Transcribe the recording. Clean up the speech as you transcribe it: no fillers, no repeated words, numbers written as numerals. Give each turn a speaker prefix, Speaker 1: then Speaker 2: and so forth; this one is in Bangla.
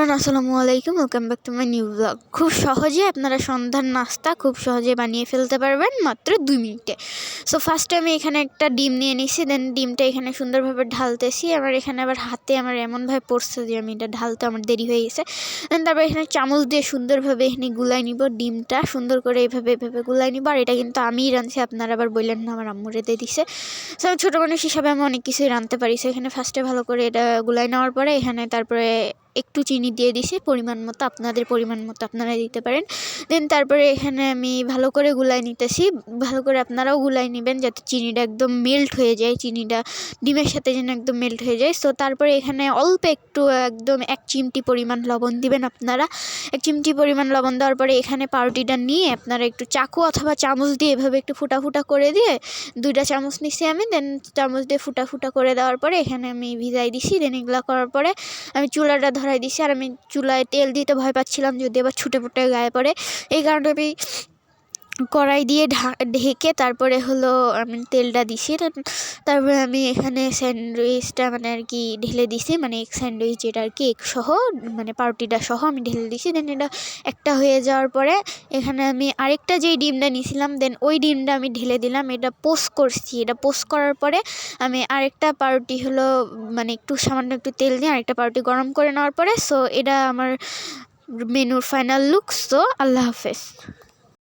Speaker 1: এভরিওয়ান, আসসালামু আলাইকুম। Welcome back to my new blog. খুব সহজে আপনারা সন্ধ্যার নাস্তা খুব সহজে বানিয়ে ফেলতে পারবেন মাত্র 2 মিনিটে। সো ফার্স্টে আমি এখানে একটা ডিম নিয়ে নিছি, দেন ডিমটা এখানে সুন্দরভাবে ঢালতেছি। আমার এখানে আবার হাতে আমার এমনভাবে পড়ছে যে আমি এটা ঢালতে আমার দেরি হয়ে গেছে। দেন তারপর এখানে চামচ দিয়ে সুন্দরভাবে এখানে গুলাই নিব, ডিমটা সুন্দর করে এভাবে গুলাই নিব। আর এটা কিন্তু আমিই রাঁধছি, আপনারা আবার বললেন না আমার আম্মু রেঁধে দিছে। সো আমি ছোটো মানুষ হিসাবে আমি অনেক কিছুই রাঁধতে পারি। সো এখানে ফার্স্টে ভালো করে এটা গুলাই নেওয়ার পরে এখানে তারপরে একটু চিনি দিয়ে দিছি পরিমাণ মতো, আপনাদের পরিমাণ মতো আপনারা দিতে পারেন। দেন তারপরে এখানে আমি ভালো করে গুলাই নিতেছি। ভালো করে আপনারাও গুলাই নেবেন যাতে চিনিটা একদম মেল্ট হয়ে যায়, চিনিটা ডিমের সাথে যেন একদম মেল্ট হয়ে যায়। সো তারপরে এখানে অল্প একটু একদম 1 চিমটি পরিমাণ লবণ দিবেন আপনারা। 1 চিমটি পরিমাণ লবণ দেওয়ার পরে এখানে পাউরুটিটা নিয়ে আপনারা একটু চাকু অথবা চামচ দিয়ে এভাবে একটু ফুটা ফুটা করে দিয়ে 2টা চামচ নিচ্ছি আমি। দেন চামচ দিয়ে ফুটা ফুটা করে দেওয়ার পরে এখানে আমি ভিজাই দিছি। দেন এগুলো করার পরে আমি চুলাটা ধরাই দিছি। আর আমি চুলায় তেল দিতে ভয় পাচ্ছিলাম যদি আবার ছুটে ফুটে গায়ে পড়ে, এই কারণে আমি কড়াই দিয়ে ঢেকে তারপরে হলো আমি তেলটা দিছি। তারপরে আমি এখানে স্যান্ডউইচটা মানে আর কি ঢেলে দিছি, মানে এগ স্যান্ডউইচ যেটা আর কি এগ সহ মানে পাউরুটিটা সহ আমি ঢেলে দিছি। দেন এটা একটা হয়ে যাওয়ার পরে এখানে আমি আরেকটা যেই ডিমটা নিয়েছিলাম দেন ওই ডিমটা আমি ঢেলে দিলাম। এটা পোস্ট করছি, এটা পোস্ট করার পরে আমি আরেকটা পাউরুটি হলো মানে একটু সামান্য একটু তেল দিয়ে আরেকটা পাউরুটি গরম করে নেওয়ার পরে সো এটা আমার মেনুর ফাইনাল লুক। সো আল্লাহ হাফেজ।